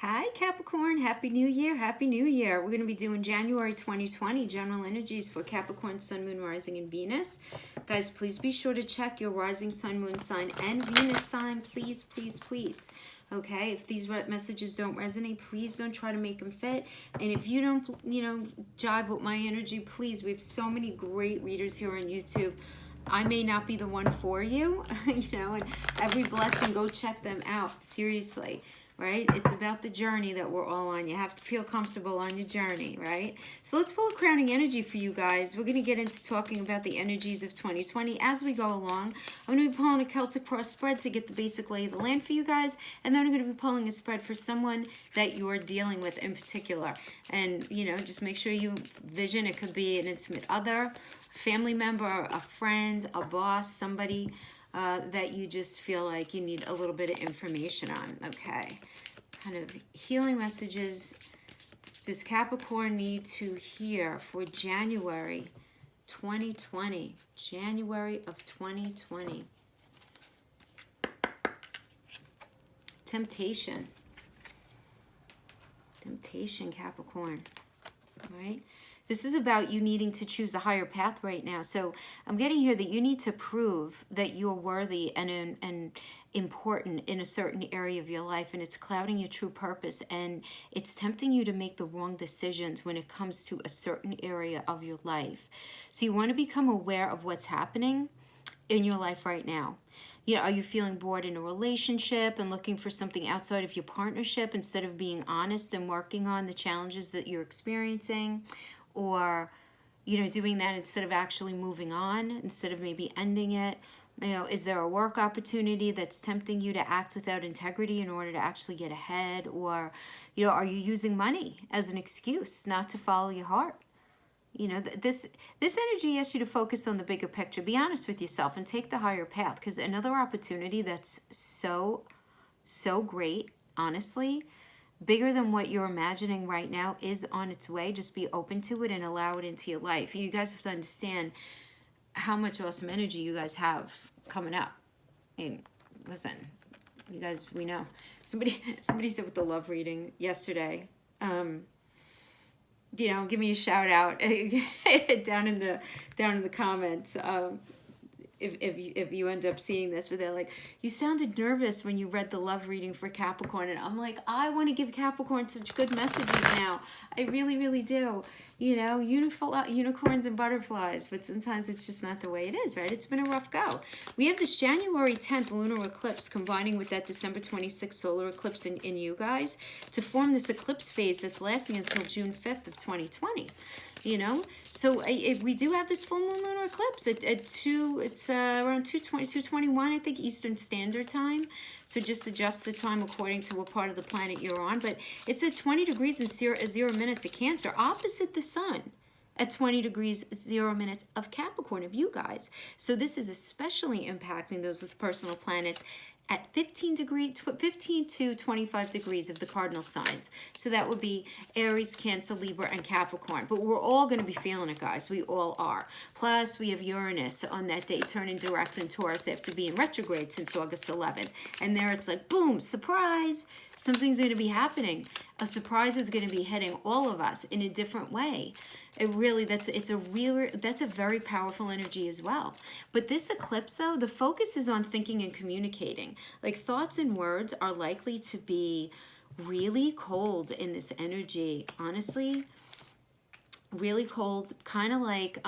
Hi Capricorn, Happy New Year, Happy New Year. We're going to be doing January 2020 general energies for Capricorn, Sun, Moon, Rising, and Venus. Guys, please be sure to check your rising Sun, Moon sign, and Venus sign, please, please, please. Okay, if these messages don't resonate, please don't try to make them fit. And if you don't, jive with my energy, please, we have so many great readers here on YouTube. I may not be the one for you, and every blessing, go check them out, seriously. Right? It's about the journey that we're all on. You have to feel comfortable on your journey, right? So let's pull a crowning energy for you guys. We're going to get into talking about the energies of 2020 as we go along. I'm going to be pulling a Celtic cross spread to get the basic lay of the land for you guys. And then I'm going to be pulling a spread for someone that you're dealing with in particular. And, just make sure you vision. It could be an intimate other, family member, a friend, a boss, somebody that you just feel like you need a little bit of information on. Okay, kind of healing messages does Capricorn need to hear for January 2020? January of 2020. Temptation, Capricorn. All right. This is about you needing to choose a higher path right now. So I'm getting here that you need to prove that you're worthy and important in a certain area of your life, and it's clouding your true purpose, and it's tempting you to make the wrong decisions when it comes to a certain area of your life. So you want to become aware of what's happening in your life right now. Are you feeling bored in a relationship and looking for something outside of your partnership instead of being honest and working on the challenges that you're experiencing? Or, doing that instead of actually moving on, instead of maybe ending it? Is there a work opportunity that's tempting you to act without integrity in order to actually get ahead? Or, are you using money as an excuse not to follow your heart? This energy asks you to focus on the bigger picture. Be honest with yourself and take the higher path, because another opportunity that's so great, honestly, bigger than what you're imagining right now, is on its way. Just be open to it and allow it into your life. You guys have to understand how much awesome energy you guys have coming up. And listen, you guys, we know. Somebody said with the love reading yesterday, give me a shout out down in the comments. If you end up seeing this, where they're like, you sounded nervous when you read the love reading for Capricorn. And I'm like, I want to give Capricorn such good messages now. I really, really do. Unicorns and butterflies, but sometimes it's just not the way it is, right? It's been a rough go. We have this January 10th lunar eclipse combining with that December 26th solar eclipse in you guys to form this eclipse phase that's lasting until June 5th of 2020. So we do have this full moon lunar eclipse at it's around 2:21, I think, Eastern Standard Time. So just adjust the time according to what part of the planet you're on. But it's at 20 degrees and 0 minutes of Cancer, opposite the sun, at 20 degrees 0 minutes of Capricorn, of you guys. So this is especially impacting those with personal planets at 15 to 25 degrees of the cardinal signs. So that would be Aries, Cancer, Libra, and Capricorn. But we're all going to be feeling it, guys. We all are. Plus, we have Uranus on that day turning direct in Taurus after being retrograde since August 11th. And there it's like, boom, surprise. Something's going to be happening. A surprise is going to be hitting all of us in a different way. That's a very powerful energy as well. But this eclipse, though, the focus is on thinking and communicating. Like, thoughts and words are likely to be really cold in this energy. Honestly, really cold, kind of like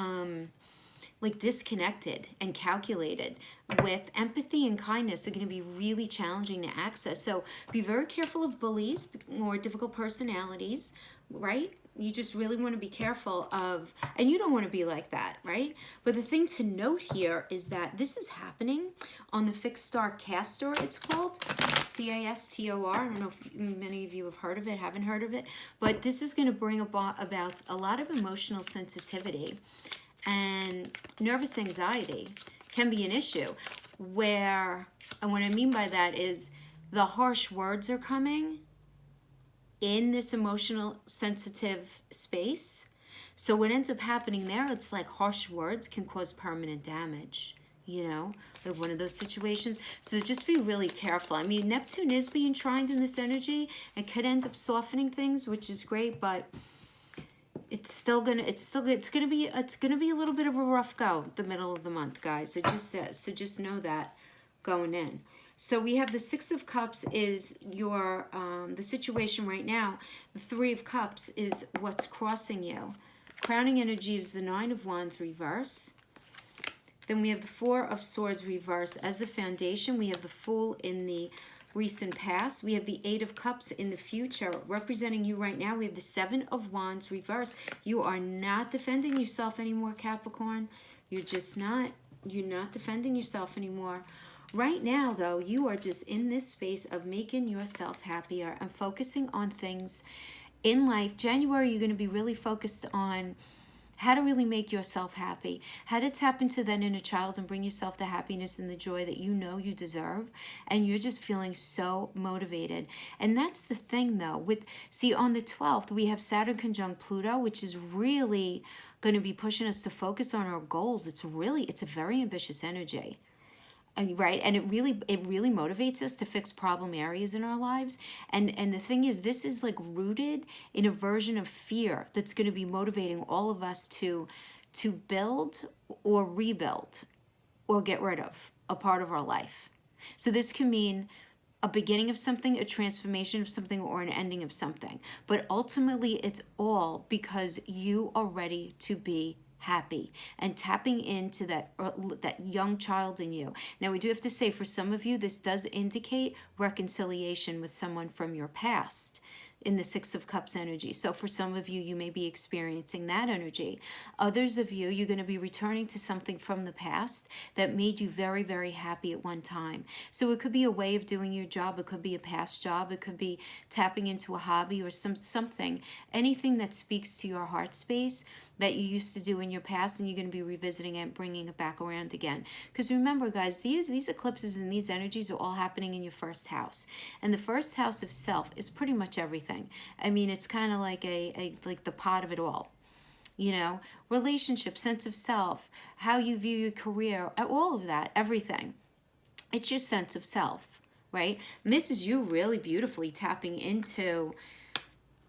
disconnected and calculated. With empathy and kindness are going to be really challenging to access. So be very careful of bullies or difficult personalities, right? You just really want to be careful of, and you don't want to be like that, right? But the thing to note here is that this is happening on the fixed star Castor, it's called, Castor. I don't know if many of you have heard of it, haven't heard of it, but this is going to bring about a lot of emotional sensitivity, and nervous anxiety can be an issue, and what I mean by that is the harsh words are coming in this emotional sensitive space. So what ends up happening there, it's like harsh words can cause permanent damage. you know, like one of those situations. So just be really careful. I mean, Neptune is being trined in this energy and could end up softening things, which is great, but it's gonna be a little bit of a rough go the middle of the month, guys. It just says, so just know that going in. So we have the Six of Cups is your the situation right now. The Three of Cups is what's crossing you. Crowning energy is the Nine of Wands reverse. Then we have the Four of Swords reverse as the foundation. We have the Fool in the recent past. We have the Eight of Cups in the future. Representing you right now, we have the Seven of Wands reverse. You are not defending yourself anymore, Capricorn. You're not defending yourself anymore. Right now, though, you are just in this space of making yourself happier and focusing on things in life. January, you're going to be really focused on how to really make yourself happy, how to tap into that inner child and bring yourself the happiness and the joy that you know you deserve, and you're just feeling so motivated. And that's the thing, though. See, on the 12th, we have Saturn conjunct Pluto, which is really going to be pushing us to focus on our goals. It's a very ambitious energy. Right, and it really motivates us to fix problem areas in our lives. And the thing is, this is like rooted in a version of fear that's going to be motivating all of us to build or rebuild or get rid of a part of our life. So this can mean a beginning of something, a transformation of something, or an ending of something. But ultimately, it's all because you are ready to be happy and tapping into that young child in you. Now, we do have to say, for some of you, this does indicate reconciliation with someone from your past in the Six of Cups energy. So for some of you, you may be experiencing that energy. Others of you, you're going to be returning to something from the past that made you very, very happy at one time. So it could be a way of doing your job. It could be a past job. It could be tapping into a hobby or something, anything that speaks to your heart space that you used to do in your past, and you're going to be revisiting it, bringing it back around again. Because remember, guys, these eclipses and these energies are all happening in your first house. And the first house of self is pretty much everything. I mean, it's kind of like like the pot of it all. You know, relationship, sense of self, how you view your career, all of that, everything. It's your sense of self, right? And this is you really beautifully tapping into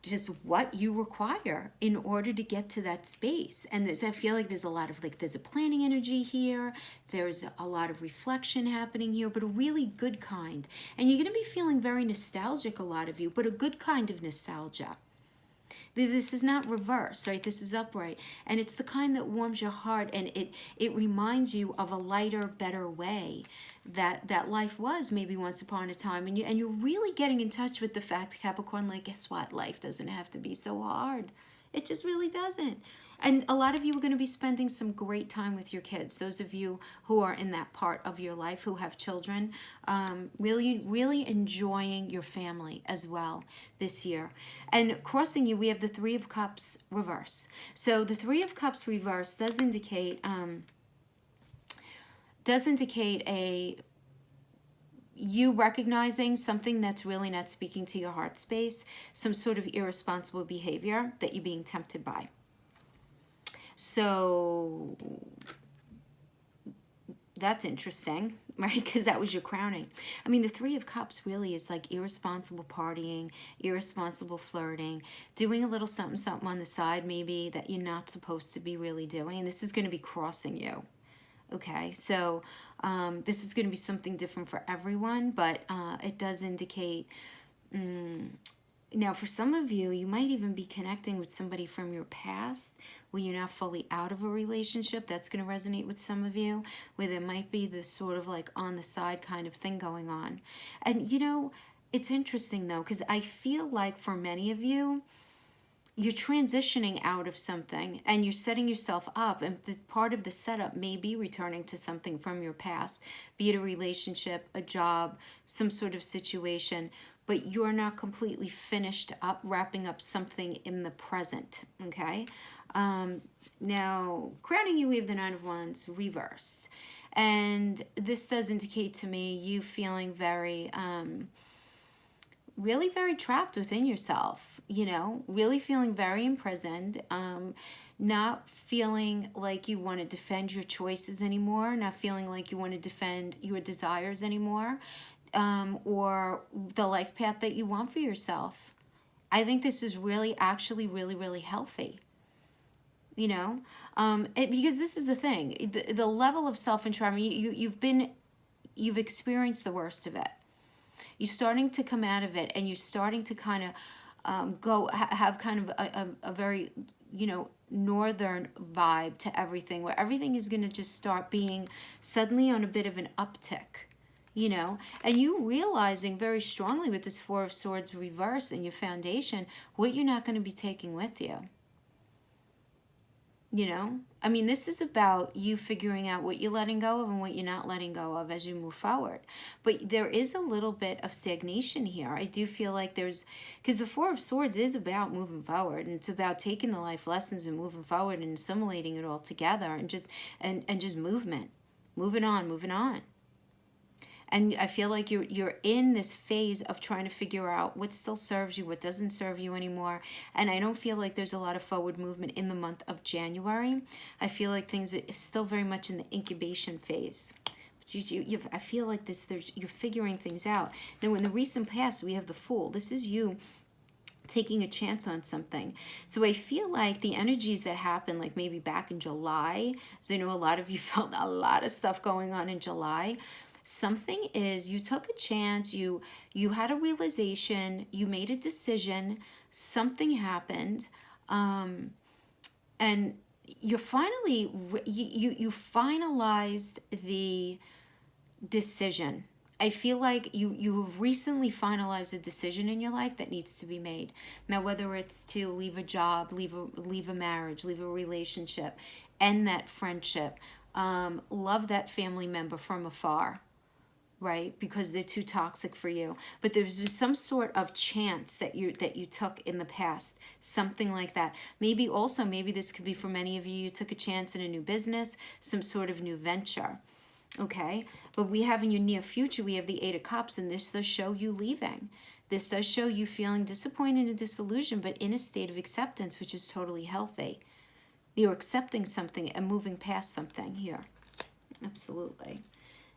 just what you require in order to get to that space. And I feel like there's a lot of there's a planning energy here. There's a lot of reflection happening here, but a really good kind. And you're going to be feeling very nostalgic, a lot of you, but a good kind of nostalgia. This is not reverse, right? This is upright. And it's the kind that warms your heart, and it reminds you of a lighter, better way that life was maybe once upon a time. And you're really getting in touch with the fact, Capricorn, like, guess what? Life doesn't have to be so hard. It just really doesn't. And a lot of you are going to be spending some great time with your kids. Those of you who are in that part of your life, who have children, really enjoying your family as well this year. And crossing you, we have the Three of Cups reverse. So the Three of Cups reverse does indicate you recognizing something that's really not speaking to your heart space, some sort of irresponsible behavior that you're being tempted by. So that's interesting, right? Because that was your crowning. I mean, the Three of Cups really is like irresponsible partying, irresponsible flirting, doing a little something on the side maybe that you're not supposed to be really doing. And this is going to be crossing you. Okay, so this is going to be something different for everyone, but it does indicate, now for some of you, you might even be connecting with somebody from your past when you're not fully out of a relationship. That's going to resonate with some of you, where there might be this sort of like on the side kind of thing going on. And you know, it's interesting though, because I feel like for many of you, you're transitioning out of something and you're setting yourself up, and the part of the setup may be returning to something from your past, be it a relationship, a job, some sort of situation, but you're not completely finished up wrapping up something in the present. Okay, now crowning you, we have the Nine of Wands reverse, and this does indicate to me you feeling very really very trapped within yourself, you know, really feeling very imprisoned. not feeling like you want to defend your choices anymore, not feeling like you want to defend your desires anymore, or the life path that you want for yourself. I think this is really, actually, really, really healthy. You know, because this is the thing, the level of self-entrapment, you've experienced the worst of it. You're starting to come out of it, and you're starting to kind of have kind of a very, northern vibe to everything, where everything is going to just start being suddenly on a bit of an uptick, and you realizing very strongly with this Four of Swords reverse in your foundation, what you're not going to be taking with you. This is about you figuring out what you're letting go of and what you're not letting go of as you move forward. But there is a little bit of stagnation here. I do feel like because the Four of Swords is about moving forward, and it's about taking the life lessons and moving forward and assimilating it all together, and just movement, moving on. And I feel like you're in this phase of trying to figure out what still serves you, what doesn't serve you anymore. And I don't feel like there's a lot of forward movement in the month of January. I feel like things are still very much in the incubation phase. I feel like you're figuring things out. Now, in the recent past, we have the Fool. This is you taking a chance on something. So I feel like the energies that happened, like maybe back in July, so I know a lot of you felt a lot of stuff going on in July. Something is, you took a chance, you had a realization, you made a decision, something happened, and you finally, you finalized the decision. I feel like you've recently finalized a decision in your life that needs to be made. Now, whether it's to leave a job, leave a marriage, leave a relationship, end that friendship, love that family member from afar, right? Because they're too toxic for you. But there's some sort of chance that you took in the past, something like that. Maybe this could be for many of you took a chance in a new business, some sort of new venture. Okay? But we have in your near future, we have the Eight of Cups, and this does show you leaving. This does show you feeling disappointed and disillusioned, but in a state of acceptance, which is totally healthy. You're accepting something and moving past something here. Absolutely.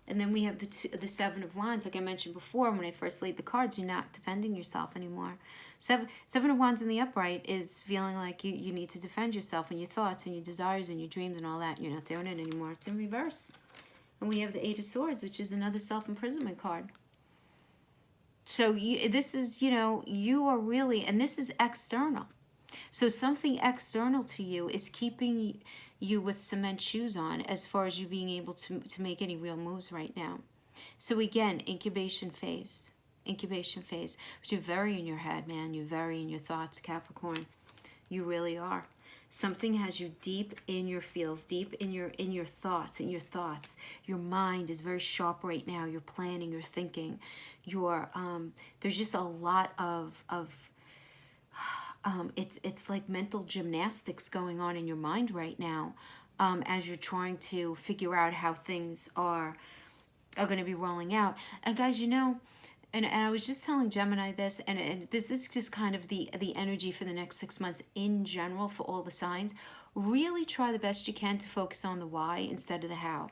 And then we have the Seven of Wands. Like I mentioned before, when I first laid the cards, you're not defending yourself anymore. Seven of Wands in the upright is feeling like you need to defend yourself and your thoughts and your desires and your dreams and all that. You're not doing it anymore. It's in reverse. And we have the Eight of Swords, which is another self-imprisonment card. So this is, you are really, and this is external. So something external to you is keeping you with cement shoes on as far as you being able to make any real moves right now. So again, incubation phase. But you're very in your head, man. You're very in your thoughts, Capricorn. You really are. Something has you deep in your feels, deep in your thoughts. Your mind is very sharp right now. You're planning, you're thinking. There's just a lot of it's like mental gymnastics going on in your mind right now, as you're trying to figure out how things are going to be rolling out. And guys, and I was just telling Gemini this, and this is just kind of the energy for the next 6 months in general for all the signs. Really try the best you can to focus on the why instead of the how.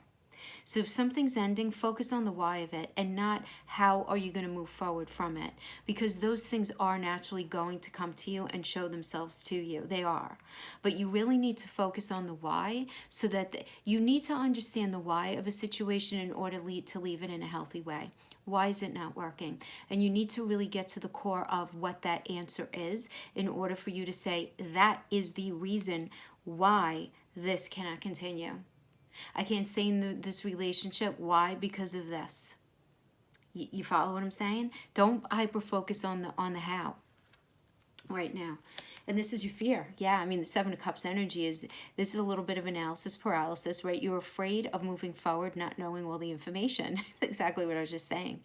So if something's ending, focus on the why of it and not how are you going to move forward from it. Because those things are naturally going to come to you and show themselves to you. They are. But you really need to focus on the why, so that you need to understand the why of a situation in order to leave it in a healthy way. Why is it not working? And you need to really get to the core of what that answer is in order for you to say, that is the reason why this cannot continue. I can't stay in this relationship. Why? Because of this. You follow what I'm saying? Don't hyper focus on the how right now. And this is your fear. Yeah, the Seven of Cups energy this is a little bit of analysis paralysis, right? You're afraid of moving forward, not knowing all the information. That's exactly what I was just saying.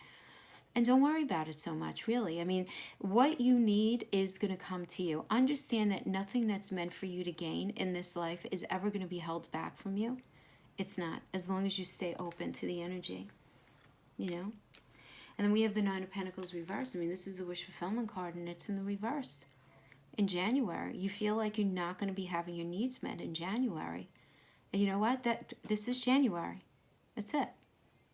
And don't worry about it so much, really. What you need is going to come to you. Understand that nothing that's meant for you to gain in this life is ever going to be held back from you. It's not, as long as you stay open to the energy, And then we have the Nine of Pentacles reverse. This is the wish fulfillment card, and it's in the reverse. in January. You feel like you're not going to be having your needs met in January. And you know what? This is January. That's it.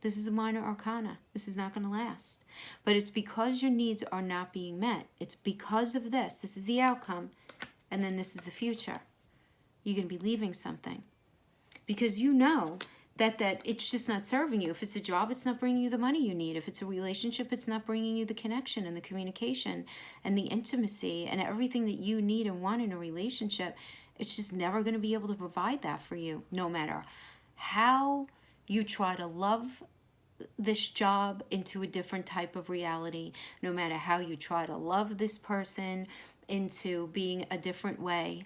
This is a minor arcana. This is not going to last. But it's because your needs are not being met. It's because of this. This is the outcome. And then this is the future. You're going to be leaving something. Because you know that it's just not serving you. If it's a job, it's not bringing you the money you need. If it's a relationship, it's not bringing you the connection and the communication and the intimacy and everything that you need and want in a relationship. It's just never going to be able to provide that for you, no matter how you try to love this job into a different type of reality, no matter how you try to love this person into being a different way.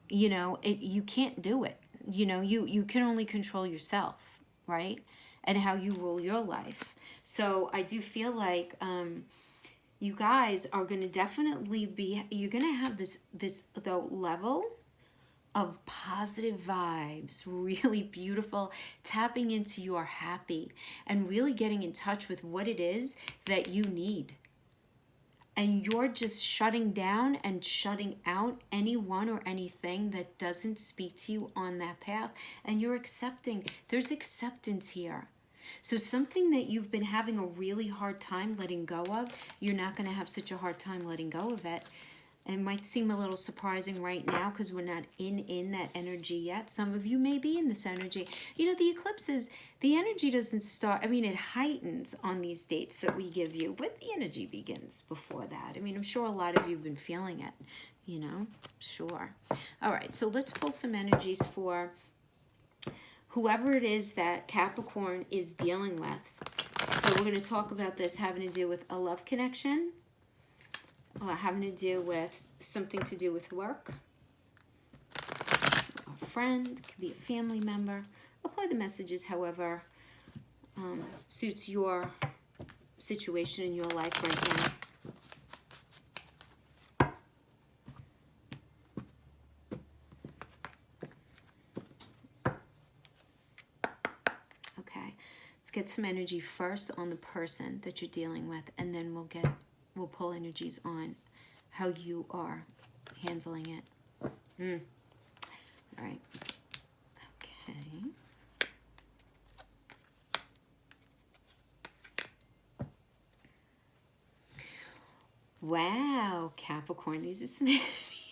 You know, you can't do it. You know, you can only control yourself, right? And how you rule your life. So I do feel like you guys are going to definitely be, you're going to have this though level of positive vibes, really beautiful, tapping into your happy and really getting in touch with what it is that you need. And you're just shutting down and shutting out anyone or anything that doesn't speak to you on that path. And you're accepting. There's acceptance here. So something that you've been having a really hard time letting go of, you're not going to have such a hard time letting go of it. It might seem a little surprising right now because we're not in that energy yet. Some of you may be in this energy. You know, the eclipses, the energy doesn't start, I mean, it heightens on these dates that we give you, but the energy begins before that. I mean, I'm sure a lot of you have been feeling it, you know, sure. All right, so let's pull some energies for whoever it is that Capricorn is dealing with. So we're going to talk about this having to do with a love connection, having to do with something to do with work, a friend, could be a family member. Apply the messages however suits your situation in your life right now. Okay, let's get some energy first on the person that you're dealing with, and then we'll pull energies on how you are handling it. All right. Okay. Wow, Capricorn. These are some heavy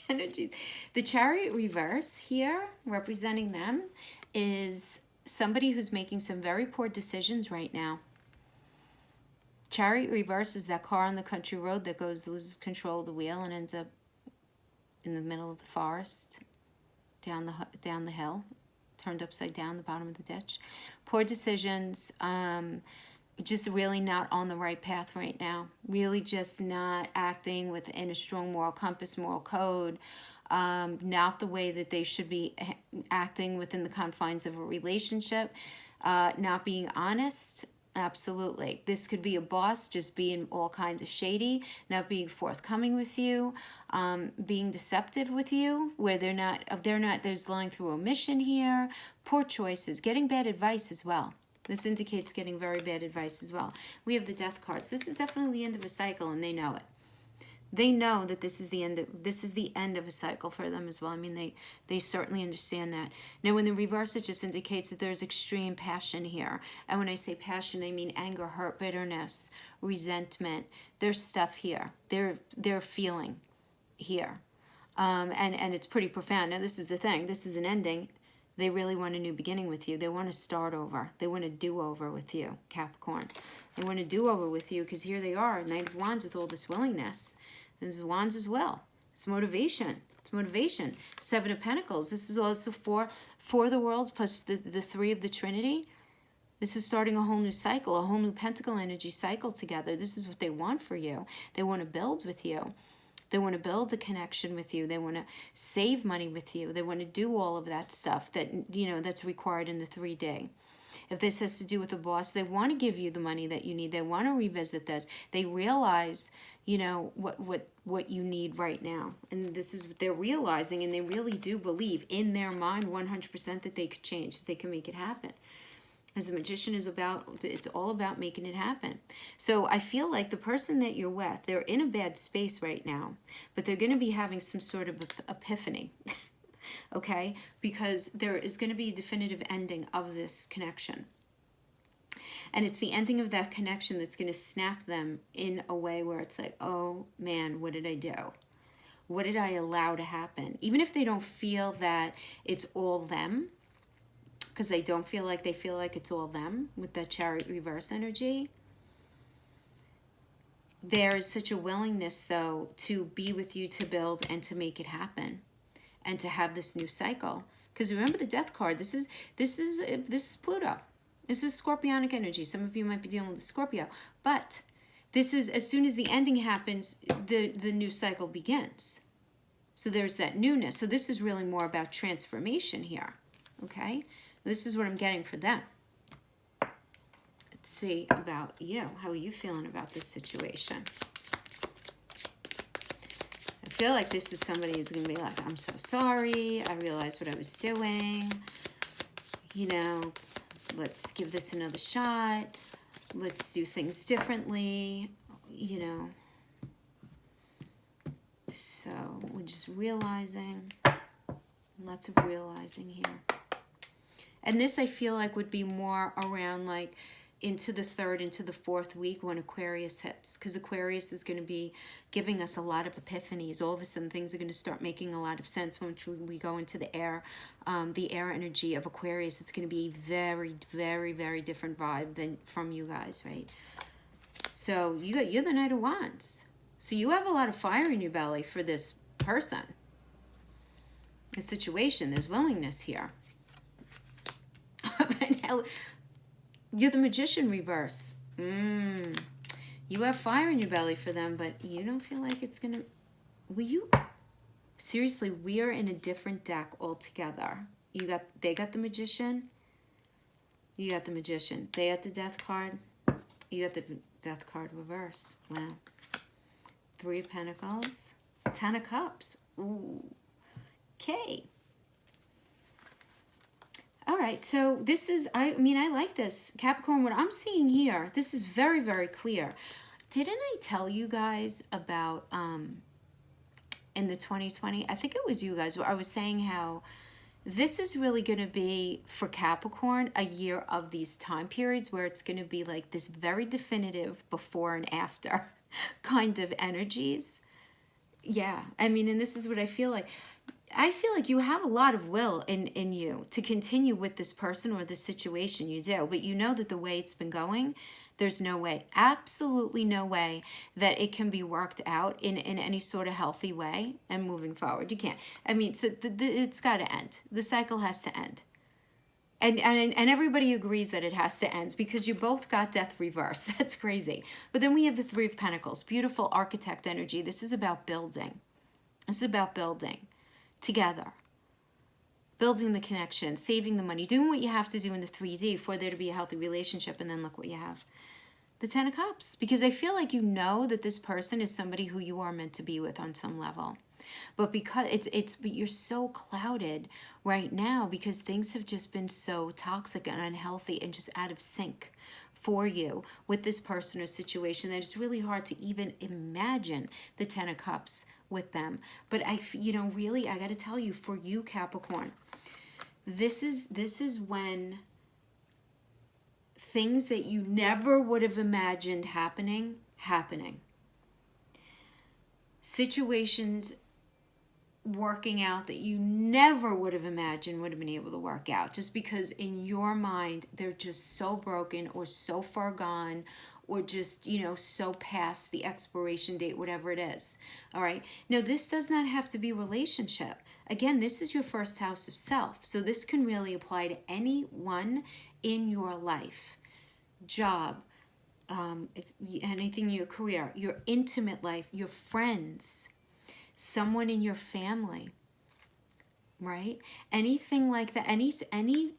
energies. The Chariot reverse here, representing them, is somebody who's making some very poor decisions right now. Chariot reverse is that car on the country road that loses control of the wheel and ends up in the middle of the forest, down the hill, turned upside down, the bottom of the ditch. Poor decisions, just really not on the right path right now. Really just not acting within a strong moral compass, moral code, not the way that they should be acting within the confines of a relationship, not being honest. Absolutely. This could be a boss just being all kinds of shady, not being forthcoming with you, being deceptive with you, where there's lying through omission here, poor choices, getting bad advice as well. This indicates getting very bad advice as well. We have the death cards. This is definitely the end of a cycle, and they know it. They know that this is the end of a cycle for them as well. I mean, they certainly understand that. Now, in the reverse, it just indicates that there's extreme passion here. And when I say passion, I mean anger, hurt, bitterness, resentment. There's stuff here. They're feeling here. And it's pretty profound. Now, this is the thing. This is an ending. They really want a new beginning with you. They want to start over. They want to do over with you, Capricorn. They want to do over with you because here they are, Knight of Wands, with all this willingness. There's Wands as well. It's motivation. It's motivation. Seven of Pentacles. This is also four of the worlds plus the three of the Trinity. This is starting a whole new cycle, a whole new Pentacle energy cycle together. This is what they want for you. They want to build with you. They want to build a connection with you. They want to save money with you. They want to do all of that stuff that, that's required in the 3D. If this has to do with a boss, they want to give you the money that you need. They want to revisit this. They realize, what you need right now. And this is what they're realizing, and they really do believe in their mind 100% that they could change, that they can make it happen. As a magician is about, it's all about making it happen. So I feel like the person that you're with, they're in a bad space right now, but they're going to be having some sort of epiphany, okay? Because there is going to be a definitive ending of this connection. And it's the ending of that connection that's going to snap them in a way where it's like, oh man, what did I do? What did I allow to happen? Even if they don't feel that it's all them, because they don't feel like it's all them with that Chariot reverse energy. There is such a willingness, though, to be with you, to build and to make it happen, and to have this new cycle. Because remember the Death card. This is Pluto. This is Scorpionic energy. Some of you might be dealing with the Scorpio, but this is, as soon as the ending happens, the new cycle begins. So there's that newness. So this is really more about transformation here. Okay. This is what I'm getting for them. Let's see about you. How are you feeling about this situation? I feel like this is somebody who's going to be like, I'm so sorry. I realized what I was doing. You know, let's give this another shot. Let's do things differently. You know. So we're just realizing. Lots of realizing here. And this, I feel like, would be more around like into the third, into the fourth week when Aquarius hits. Because Aquarius is going to be giving us a lot of epiphanies. All of a sudden, things are going to start making a lot of sense when we go into the air energy of Aquarius. It's going to be very, very, very different vibe than from you guys, right? So you're the Knight of Wands. So you have a lot of fire in your belly for this person. The situation, there's willingness here. You're the Magician reverse. You have fire in your belly for them, but you don't feel like it's gonna. Seriously, we are in a different deck altogether. They got the Magician. You got the Magician. They got the Death card. You got the Death card reverse. Wow. Three of Pentacles. 10 of Cups. Ooh. Okay. All right, so this is, I like this. Capricorn, what I'm seeing here, this is very, very clear. Didn't I tell you guys about, in the 2020, I think it was you guys, where I was saying how this is really going to be, for Capricorn, a year of these time periods where it's going to be like this very definitive before and after kind of energies. Yeah, I mean, and this is what I feel like. I feel like you have a lot of will in you to continue with this person or this situation. You do, but you know that the way it's been going, there's no way, absolutely no way that it can be worked out in any sort of healthy way and moving forward. You can't. I mean, so it's got to end. The cycle has to end. And everybody agrees that it has to end because you both got death reverse. That's crazy. But then we have the Three of Pentacles, beautiful architect energy. This is about building. This is about building together, building the connection, saving the money, doing what you have to do in the 3D for there to be a healthy relationship. And then look what you have. The 10 of Cups. Because I feel like you know that this person is somebody who you are meant to be with on some level. But because but you're so clouded right now because things have just been so toxic and unhealthy and just out of sync for you with this person or situation that it's really hard to even imagine the 10 of Cups with them. But really, I got to tell you, for you, Capricorn, this is when things that you never would have imagined happening. Situations working out that you never would have imagined would have been able to work out, just because in your mind they're just so broken or so far gone or just, so past the expiration date, whatever it is. All right. Now, this does not have to be relationship. Again, this is your first house of self. So this can really apply to anyone in your life, job, anything in your career, your intimate life, your friends, someone in your family, right? Anything like that, any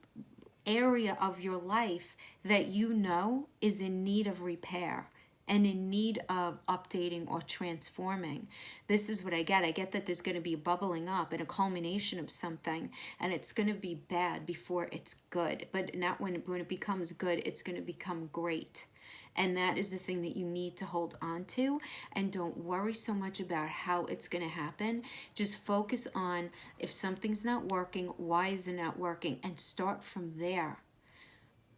area of your life that you know is in need of repair, and in need of updating or transforming. This is what I get. I get that there's going to be a bubbling up and a culmination of something, and it's going to be bad before it's good. But not when it becomes good, it's going to become great. And that is the thing that you need to hold on to. And don't worry so much about how it's going to happen. Just focus on, if something's not working, why is it not working? And start from there.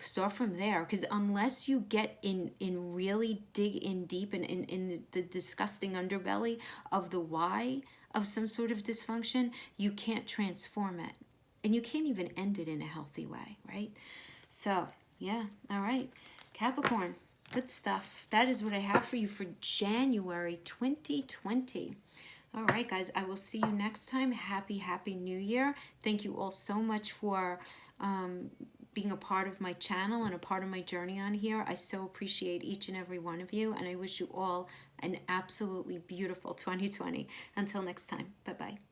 Start from there, because unless you get in really dig in deep in the disgusting underbelly of the why of some sort of dysfunction, you can't transform it, and you can't even end it in a healthy way, right? So yeah, all right, Capricorn, good stuff. That is what I have for you for January 2020. All right, guys, I will see you next time. Happy New Year. Thank you all so much for being a part of my channel and a part of my journey on here. I so appreciate each and every one of you, and I wish you all an absolutely beautiful 2020. Until next time, bye-bye.